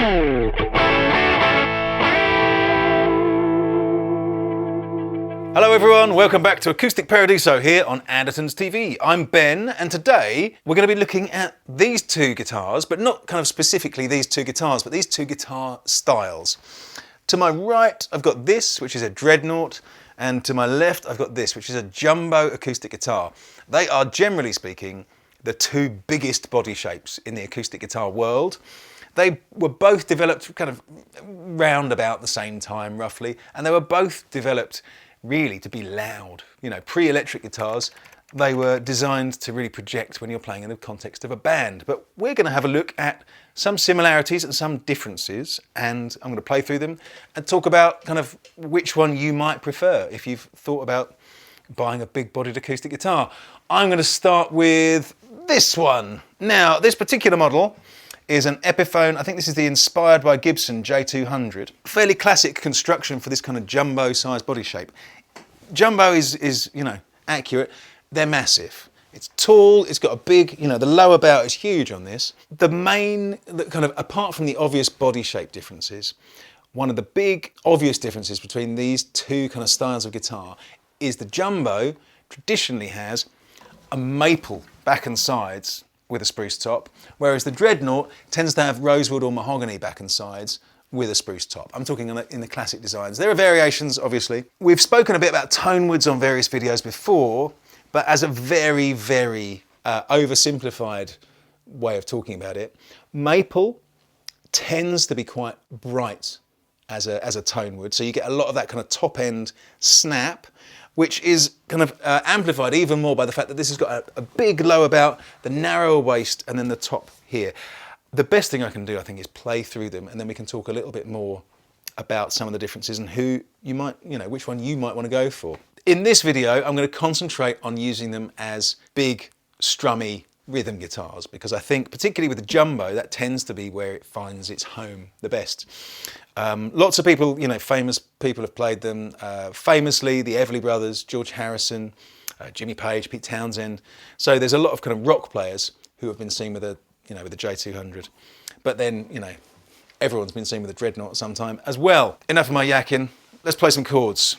Hello everyone, welcome back to Acoustic Paradiso here on Andertons TV. I'm Ben, and today we're going to be looking at these two guitars, but not kind of specifically these two guitars, but these two guitar styles. To my right, I've got this, which is a Dreadnought, and to my left, I've got this, which is a jumbo acoustic guitar. They are, generally speaking, the two biggest body shapes in the acoustic guitar world. They were both developed kind of round about the same time, roughly, and they were both developed really to be loud. You know, pre-electric guitars, they were designed to really project when you're playing in the context of a band. But we're going to have a look at some similarities and some differences, and I'm going to play through them and talk about kind of which one you might prefer if you've thought about buying a big-bodied acoustic guitar. I'm going to start with this one. Now, this particular model is an epiphone. I think this is the inspired by Gibson J200. Fairly classic construction for this kind of jumbo sized body shape. Jumbo is, you know, accurate. They're massive. It's tall, it's got a big, you know, the lower bout is huge on this. The kind of, apart from the obvious body shape differences, one of the big obvious differences between these two kind of styles of guitar is the jumbo traditionally has a maple back and sides with a spruce top, whereas the Dreadnought tends to have rosewood or mahogany back and sides with a spruce top. I'm talking in the classic designs. There are variations, obviously. We've spoken a bit about tone woods on various videos before, but as a very, very oversimplified way of talking about it, maple tends to be quite bright as a tone wood, so you get a lot of that kind of top end snap, which is kind of amplified even more by the fact that this has got a big lower bout, the narrower waist, and then the top here. The best thing I can do, I think, is play through them, and then we can talk a little bit more about some of the differences and who you might, you know, which one you might want to go for. In this video, I'm going to concentrate on using them as big, strummy rhythm guitars, because I think, particularly with the jumbo, that tends to be where it finds its home the best. Lots of people, you know, famous people have played them. Famously, the Everly Brothers, George Harrison, Jimmy Page, Pete Townsend. So there's a lot of kind of rock players who have been seen with a, you know, with the J200. But then, you know, everyone's been seen with a Dreadnought at some time as well. Enough of my yakking. Let's play some chords.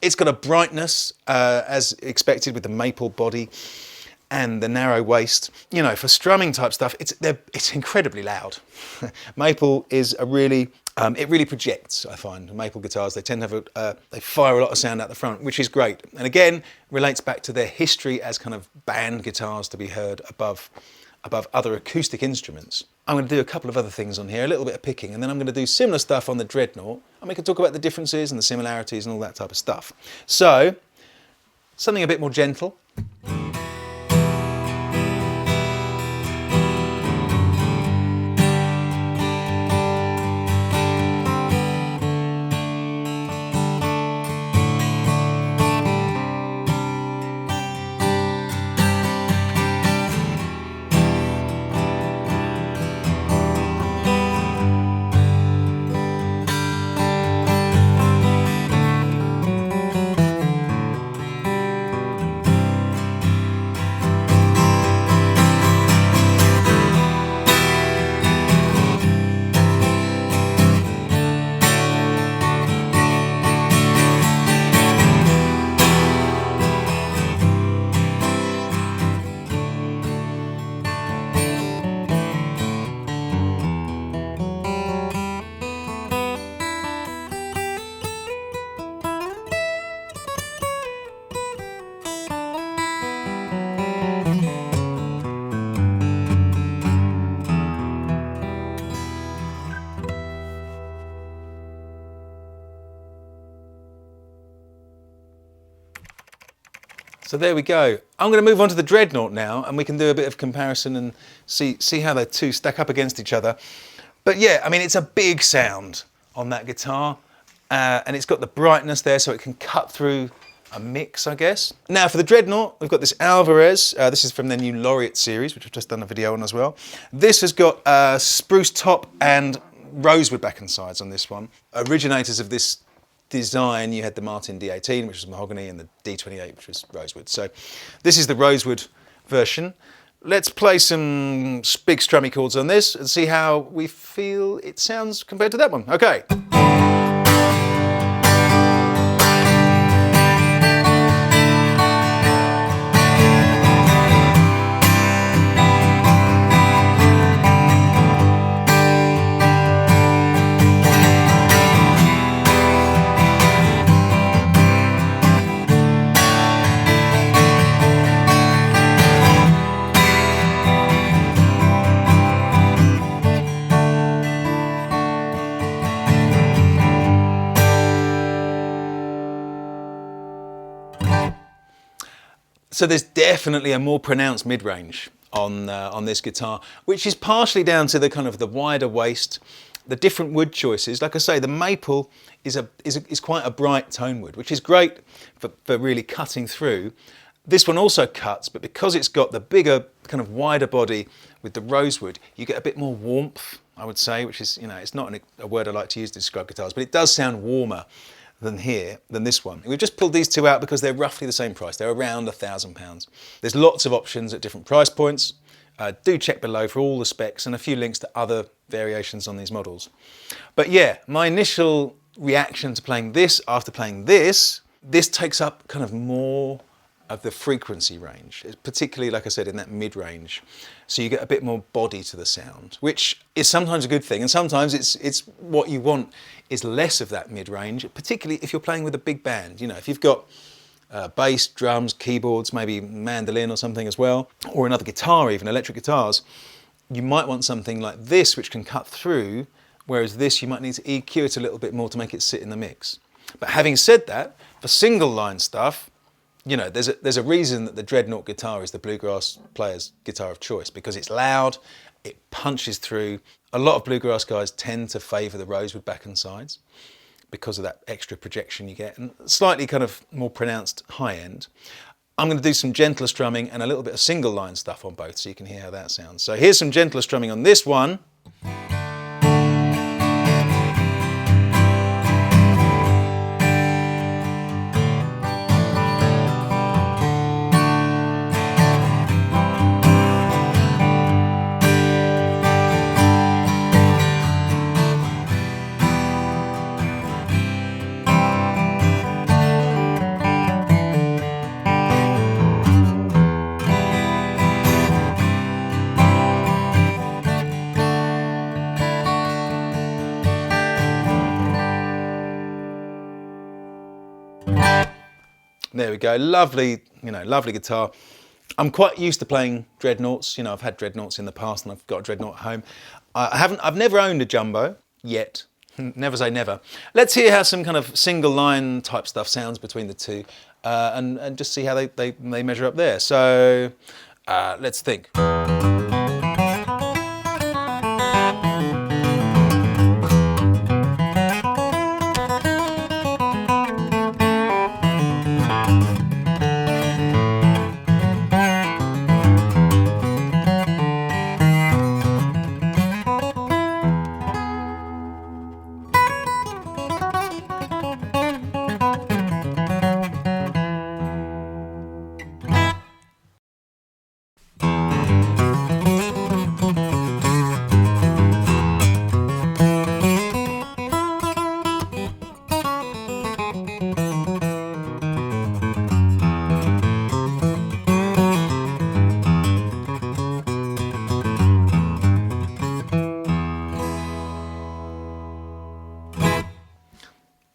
It's got a brightness, as expected, with the maple body and the narrow waist. You know, for strumming type stuff, it's incredibly loud. Maple is a really, it really projects, I find. Maple guitars, they tend to have they fire a lot of sound out the front, which is great. And again, relates back to their history as kind of band guitars to be heard above other acoustic instruments. I'm going to do a couple of other things on here, a little bit of picking, and then I'm going to do similar stuff on the Dreadnought, and we can talk about the differences and the similarities and all that type of stuff. So, something a bit more gentle. So there we go. I'm going to move on to the Dreadnought now, and we can do a bit of comparison and see how the two stack up against each other. But yeah, I mean, it's a big sound on that guitar, and it's got the brightness there so it can cut through a mix, I guess. Now for the Dreadnought, we've got this Alvarez. This is from their new Laureate series, which I've just done a video on as well. This has got spruce top and rosewood back and sides on this one. Originators of this design, you had the Martin D18, which was mahogany, and the D28, which was rosewood. So this is the rosewood version. Let's play some big strummy chords on this and see how we feel it sounds compared to that one. Okay. So there's definitely a more pronounced mid-range on this guitar, which is partially down to the kind of the wider waist, the different wood choices. Like I say, the maple is quite a bright tone wood, which is great for really cutting through. This one also cuts, but because it's got the bigger, kind of wider body with the rosewood, you get a bit more warmth, I would say, which is, you know, it's not a word I like to use to describe guitars, but it does sound warmer than this one. We've just pulled these two out because they're roughly the same price. They're around £1,000. There's lots of options at different price points. Do check below for all the specs and a few links to other variations on these models. But yeah, my initial reaction to playing this after playing this takes up kind of more of the frequency range, particularly, like I said, in that mid-range. So you get a bit more body to the sound, which is sometimes a good thing, and sometimes it's what you want is less of that mid-range, particularly if you're playing with a big band. You know, if you've got bass, drums, keyboards, maybe mandolin or something as well, or another guitar, even electric guitars, you might want something like this which can cut through, whereas this you might need to EQ it a little bit more to make it sit in the mix. But having said that, for single line stuff, you know, there's a reason that the Dreadnought guitar is the bluegrass player's guitar of choice, because it's loud, it punches through. A lot of bluegrass guys tend to favour the rosewood back and sides because of that extra projection you get, and slightly kind of more pronounced high end. I'm going to do some gentler strumming and a little bit of single line stuff on both so you can hear how that sounds. So here's some gentler strumming on this one. There we go, lovely, you know, lovely guitar. I'm quite used to playing Dreadnoughts. You know, I've had Dreadnoughts in the past and I've got a Dreadnought at home. I've never owned a jumbo yet. Never say never. Let's hear how some kind of single line type stuff sounds between the two, and just see how they measure up there. So let's think.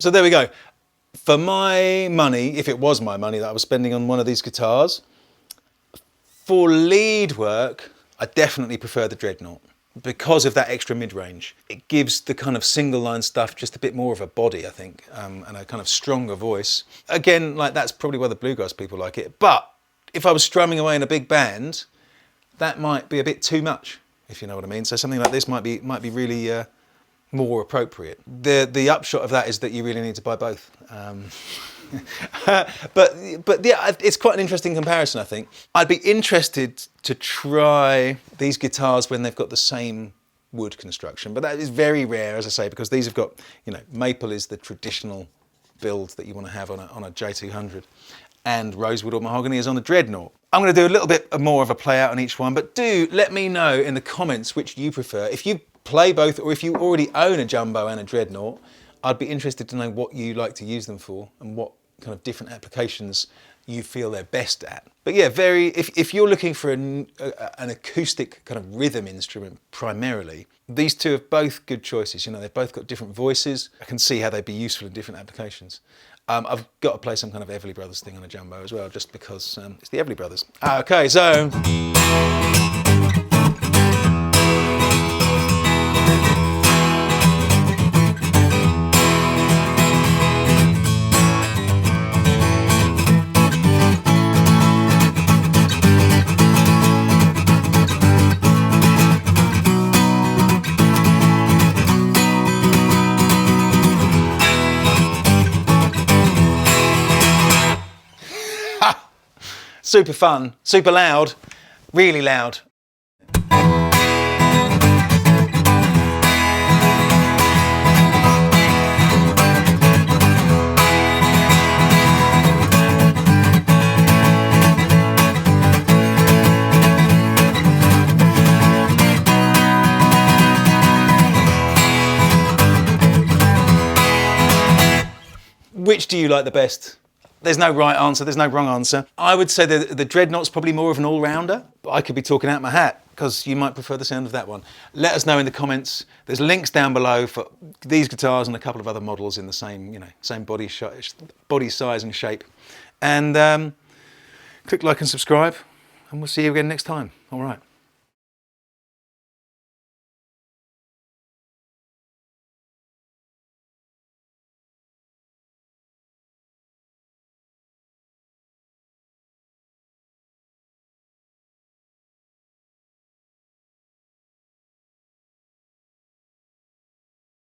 So there we go. For my money, if it was my money that I was spending on one of these guitars, for lead work, I definitely prefer the Dreadnought because of that extra mid-range. It gives the kind of single line stuff just a bit more of a body, I think, and a kind of stronger voice. Again, like that's probably why the bluegrass people like it. But if I was strumming away in a big band, that might be a bit too much, if you know what I mean. So something like this might be really more appropriate. The upshot of that is that you really need to buy both. But yeah, it's quite an interesting comparison, I think. I'd be interested to try these guitars when they've got the same wood construction, but that is very rare, as I say, because these have got, you know, maple is the traditional build that you want to have on a J200, and rosewood or mahogany is on the Dreadnought. I'm going to do a little bit more of a play out on each one, but do let me know in the comments which you prefer. If you play both, or if you already own a Jumbo and a Dreadnought, I'd be interested to know what you like to use them for and what kind of different applications you feel they're best at. But yeah, if you're looking for an acoustic kind of rhythm instrument primarily, these two are both good choices. You know, they've both got different voices. I can see how they'd be useful in different applications. I've got to play some kind of Everly Brothers thing on a Jumbo as well, just because it's the Everly Brothers. Okay, so. Super fun, super loud, really loud. Which do you like the best? There's no right answer, there's no wrong answer. I would say the Dreadnought's probably more of an all-rounder, but I could be talking out my hat because you might prefer the sound of that one. Let us know in the comments. There's links down below for these guitars and a couple of other models in the same, you know, same body size and shape. And click like and subscribe, and we'll see you again next time. All right.